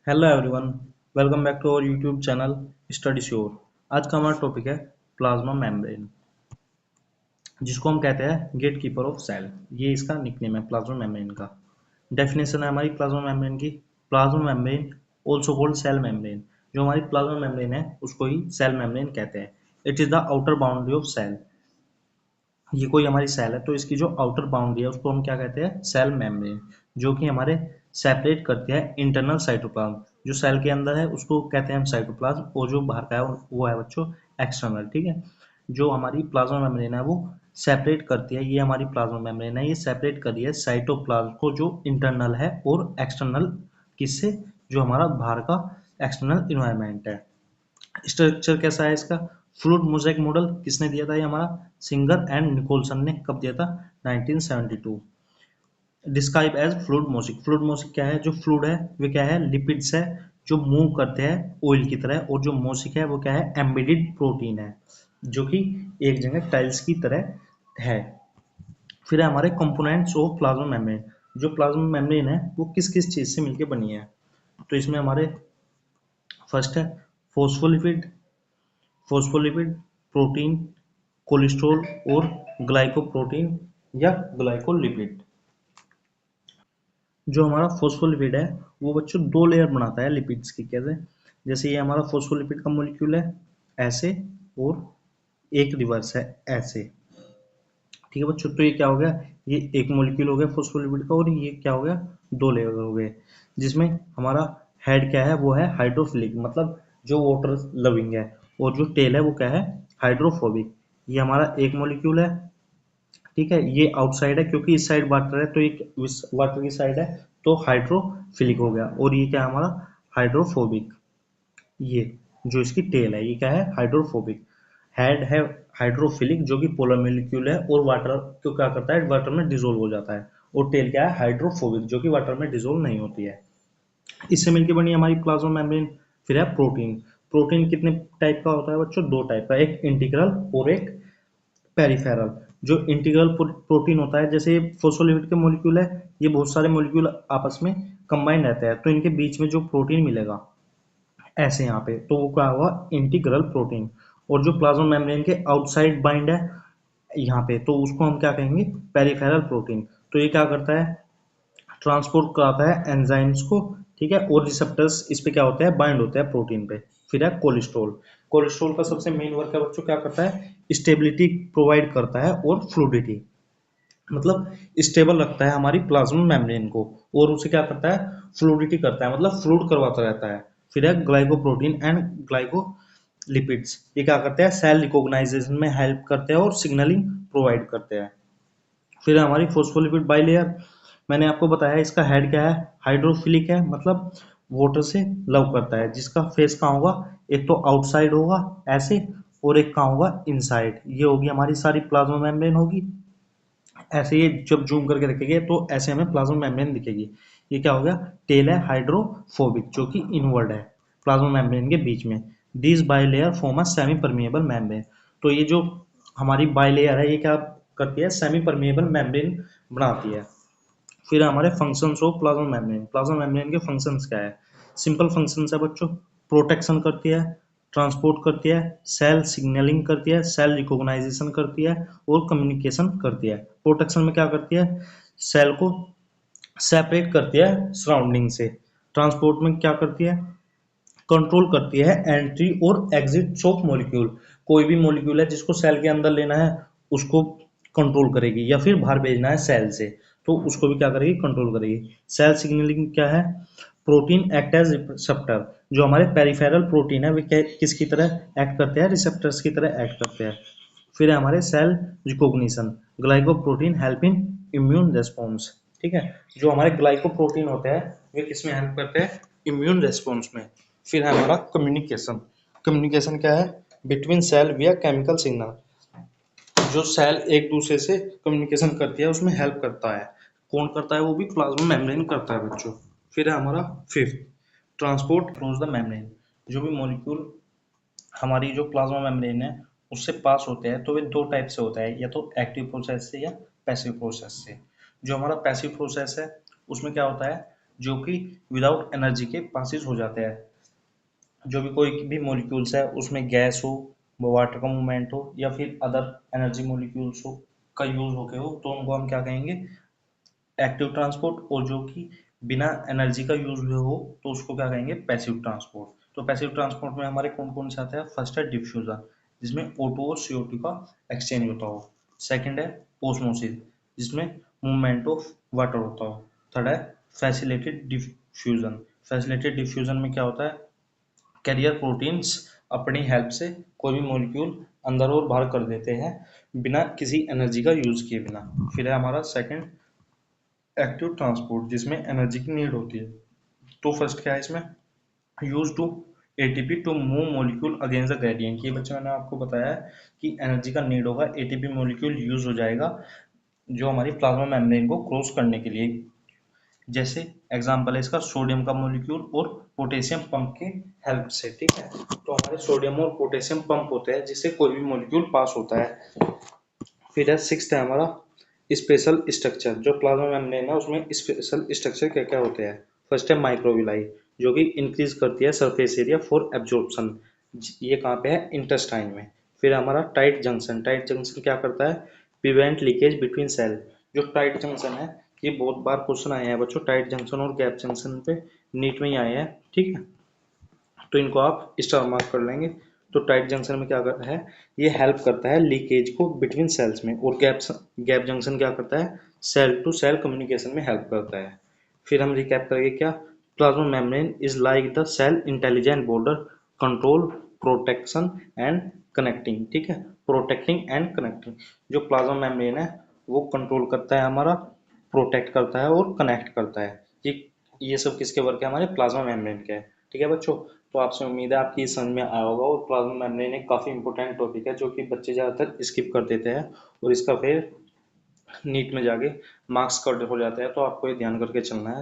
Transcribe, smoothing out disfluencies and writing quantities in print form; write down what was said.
Hello everyone, welcome back to our YouTube channel study sure. आज का हमारा topic है प्लाज्मा मेम्ब्रेन, जिसको हम कहते हैं गेट कीपर ऑफ सेल। ये इसका निकनेम है प्लाज्मा मेम्ब्रेन का। डेफिनेशन है हमारी प्लाज्मा मेम्ब्रेन की। Plasma membrane also called cell membrane. जो हमारी प्लाज्मा मेम्ब्रेन है उसको ही सेल मेम्ब्रेन कहते हैं। It is the outer boundary of cell. ये कोई हमारी सेल है तो इसकी जो आउटर बाउंड्री है उसको हम क्या कहते हैं, सेल मेम्ब्रेन, जो कि हमारे सेपरेट करती है इंटरनल साइटोप्लाज्म। जो सेल के अंदर है उसको कहते हैं हम साइटोप्लाज्म, और जो बाहर का है वो है बच्चों एक्सटर्नल। ठीक है, जो हमारी प्लाज्मा मेम्ब्रेन है वो सेपरेट करती है, ये हमारी प्लाज्मा मेम्ब्रेन है, ये सेपरेट कर रही है साइटोप्लाज्म को जो इंटरनल है और एक्सटर्नल किससे, जो हमारा बाहर का एक्सटर्नल इन्वायरमेंट है। स्ट्रक्चर कैसा है इसका, फ्लूइड मोज़ेक मॉडल किसने दिया था, ये हमारा सिंगर एंड निकोलसन ने कब दिया था, 1972। Describe as fluid mosaic. Fluid mosaic क्या है, जो फ्लूइड है वो क्या है, लिपिड्स है जो मूव करते हैं ऑयल की तरह, और जो मोज़ेक है वो क्या है, एम्बेडेड प्रोटीन है जो कि एक जगह टाइल्स की तरह है। फिर है हमारे कंपोनेंट्स ऑफ प्लाज्मा मेम्ब्रेन। जो प्लाज्मा मेम्ब्रेन है वो किस किस चीज से मिलकर बनी है, तो इसमें हमारे फर्स्ट है फोस्फोलिपिड, प्रोटीन, कोलेस्ट्रॉल और ग्लाइकोप्रोटीन या ग्लाइकोलिपिड। जो हमारा फोस्फोलिपिड है वो बच्चों दो लेयर बनाता है लिपिड्स की। कैसे, जैसे ये हमारा फोस्फोलिपिड का मॉलिक्यूल है ऐसे, और एक रिवर्स है ऐसे। ठीक है बच्चों, तो ये क्या हो गया, ये एक मॉलिक्यूल हो गया फोस्फोलिपिड का, और ये क्या हो गया, दो लेयर हो गए। जिसमें हमारा हेड क्या है, वो है हाइड्रोफिलिक, मतलब जो वाटर लविंग है, और जो टेल है वो क्या है, हाइड्रोफोबिक। ये हमारा एक मॉलिक्यूल है। ठीक है, ये आउटसाइड है क्योंकि इस साइड वाटर है, तो एक वाटर की साइड है तो हाइड्रोफिलिक हो गया, और ये क्या है हमारा हाइड्रोफोबिक। ये जो इसकी टेल है ये क्या है, हाइड्रोफोबिक। हेड है हाइड्रोफिलिक जो कि पोलर मॉलिक्यूल है और वाटर को क्या करता है, वाटर में डिजोल्व हो जाता है। और टेल क्या है, हाइड्रोफोबिक जो कि वाटर में डिजोल्व नहीं होती है। इससे मिलकर बनी हमारी प्लाज्मा मेम्ब्रेन। फिर है प्रोटीन। प्रोटीन कितने टाइप का होता है बच्चों, दो टाइप का, एक इंटीग्रल और एक पेरिफेरल। जो इंटीग्रल प्रोटीन होता है, जैसे फोस्फोलिपिड के मॉलिक्यूल है, ये बहुत सारे मॉलिक्यूल आपस में कंबाइन रहते हैं, तो इनके बीच में जो प्रोटीन मिलेगा ऐसे यहाँ पे, तो वो क्या हुआ, इंटीग्रल प्रोटीन। और जो प्लाज्मा मेम्ब्रेन के आउटसाइड बाइंड है यहाँ पे, तो उसको हम क्या कहेंगे, पेरिफेरल प्रोटीन। तो ये क्या करता है, ट्रांसपोर्ट कराता है एंजाइम्स को। ठीक है, और रिसेप्टर्स इस पे क्या होते हैं, बाइंड होते हैं प्रोटीन पे। फिर है कोलेस्ट्रॉल। कोलेस्ट्रॉल का सबसे मेन वर्क है बच्चों, क्या करता है, स्टेबिलिटी प्रोवाइड करता है और फ्लूडिटी, मतलब स्टेबल रखता है हमारी प्लाज्मा मेम्ब्रेन को, और उसे क्या करता है, फ्लूडिटी करता है, मतलब फ्लूड करवाता रहता है। फिर है ग्लाइकोप्रोटीन एंड ग्लाइकोलिपिड्स। ये क्या करते हैं, सेल रिकॉग्नाइजेशन में हेल्प करते हैं और सिग्नलिंग प्रोवाइड करते हैं। फिर है हमारी फोस्फोलिपिड बाइलेयर। मैंने आपको बताया इसका हेड क्या है, हाइड्रोफिलिक है, मतलब वाटर से लव करता है। जिसका फेस कहाँ होगा, एक तो आउटसाइड होगा ऐसे, और एक कहाँ होगा, इनसाइड। ये होगी हमारी सारी प्लाज्मा मेम्ब्रेन होगी ऐसे। ये जब जूम करके रखेंगे तो ऐसे हमें प्लाज्मा मेम्ब्रेन दिखेगी। ये क्या हो गया, टेल है हाइड्रोफोबिक जो कि इनवर्ड है प्लाज्मा मेम्ब्रेन के बीच में। This bilayer form a semi permeable membrane. तो ये जो हमारी बाइलेयर है ये क्या करती है, सेमी परमिएबल मेम्ब्रेन बनाती है। फिर हमारे functions of plasma membrane. Plasma membrane के फंक्शंस क्या है, सिंपल फंक्शंस है बच्चों। प्रोटेक्शन करती है, ट्रांसपोर्ट करती है, सेल सिग्नलिंग करती है, सेल रिकॉग्नाइजेशन करती है, और कम्युनिकेशन करती है। प्रोटेक्शन में क्या करती है, सेल को सेपरेट करती है सराउंडिंग से। ट्रांसपोर्ट में क्या करती है, कंट्रोल करती है एंट्री और एग्जिट ऑफ मॉलिक्यूल। कोई भी मॉलिक्यूल है जिसको सेल के अंदर लेना है उसको कंट्रोल करेगी, या फिर बाहर भेजना है सेल से तो उसको भी क्या करेगी, कंट्रोल करेगी। सेल सिग्नलिंग क्या है, प्रोटीन एक्ट एज रिसेप्टर। जो हमारे पेरिफेरल प्रोटीन है वे किसकी तरह एक्ट करते हैं, रिसेप्टर्स की तरह एक्ट करते हैं। फिर है हमारे cell recognition. Glycoprotein help in immune response. ठीक है, जो हमारे ग्लाइकोप्रोटीन होते हैं वे किस में हेल्प करते हैं, इम्यून रेस्पॉन्स में। फिर है हमारा कम्युनिकेशन। कम्युनिकेशन क्या है, बिटवीन सेल विया केमिकल सिग्नल। जो सेल एक दूसरे से कम्युनिकेशन करती है उसमें हेल्प करता है। कौन करता है, वो भी प्लाज्मा मेम्ब्रेन करता है बच्चों। फिर है हमारा fifth, transport across the membrane. जो भी मॉलिक्यूल हमारी जो प्लाज्मा मेम्ब्रेन है उससे पास होते हैं तो वे दो टाइप से होता है, या तो एक्टिव प्रोसेस से या पैसिव प्रोसेस से। जो हमारा पैसिव प्रोसेस है उसमें क्या होता है, जो कि विदाउट एनर्जी के पासिस हो जाते हैं। जो भी कोई भी मॉलिक्यूल्स है उसमें गैस हो, वाटर का मूवमेंट हो या फिर अदर एनर्जी मॉलिक्यूल्स हो का यूज होके हो, तो उनको हम क्या कहेंगे, एक्टिव ट्रांसपोर्ट। और जो कि बिना एनर्जी का यूज हुए हो तो उसको क्या कहेंगे, पैसिव ट्रांसपोर्ट। तो पैसिव ट्रांसपोर्ट में हमारे कौन कौन से आते हैं, फर्स्ट है डिफ्यूजन जिसमें O2 और CO2 का एक्सचेंज होता हो। सेकंड है ओस्मोसिस जिसमें मूवमेंट ऑफ वाटर होता हो। थर्ड है फैसिलिटेड डिफ्यूजन। फैसिलिटेड डिफ्यूजन में क्या होता है, कैरियर प्रोटीन्स अपनी हेल्प से कोई भी मॉलिक्यूल अंदर और बाहर कर देते हैं बिना किसी एनर्जी का यूज किए बिना। फिर है हमारा सेकंड एक्टिव ट्रांसपोर्ट जिसमें एनर्जी की नीड होती है। तो फर्स्ट क्या है इसमें, use to ATP to move molecule against the gradient. ये बच्चे मैंने आपको बताया है कि एनर्जी का नीड होगा, एटीपी मॉलिक्यूल यूज हो जाएगा जो हमारी प्लाज्मा मेम्ब्रेन को क्रॉस करने के लिए। जैसे एग्जांपल है इसका सोडियम का मॉलिक्यूल और पोटेशियम पंप के हेल्प से। ठीक है, तो हमारे सोडियम और पोटेशियम पंप होते हैं जिससे कोई भी मॉलिक्यूल पास होता है। फिर है सिक्स्थ है हमारा स्पेशल स्ट्रक्चर। जो प्लाज्मा मेम्ब्रेन है उसमें स्पेशल स्ट्रक्चर क्या क्या होते हैं। फर्स्ट है माइक्रोविलाई जो कि इंक्रीज करती है सरफेस एरिया फॉर एब्जॉर्प्शन। ये कहाँ पे है, इंटेस्टाइन में। फिर हमारा टाइट जंक्शन। टाइट जंक्शन क्या करता है, प्रिवेंट लीकेज बिटवीन सेल। जो टाइट जंक्शन है, ये बहुत बार क्वेश्चन आए हैं बच्चों, टाइट जंक्शन और गैप जंक्शन पे नीट में ही आए हैं। ठीक है, तो इनको आप स्टार मार्क कर लेंगे। तो टाइट जंक्शन में क्या करता है, ये हेल्प करता है लीकेज को बिटवीन सेल्स में। और गैप गैप जंक्शन क्या करता है, सेल टू सेल कम्युनिकेशन में हेल्प करता है। फिर हम रिकैप करेंगे क्या, plasma membrane is like the cell intelligent border, control, protection and connecting. ठीक है, प्रोटेक्टिंग एंड कनेक्टिंग। जो प्लाज्मा मेम्ब्रेन है वो कंट्रोल करता है हमारा, प्रोटेक्ट करता है और कनेक्ट करता है। ये सब किसके वर्क है, हमारे प्लाज्मा मेम्ब्रेन के है। ठीक है बच्चों, तो आपसे उम्मीद है आपकी ये समझ में आया होगा। और प्लाज्मा मेम्ब्रेन एक काफ़ी इंपॉर्टेंट टॉपिक है जो कि बच्चे ज़्यादातर स्किप कर देते हैं और इसका फिर नीट में जाके मार्क्स कट हो जाते हैं, तो आपको ये ध्यान करके चलना है।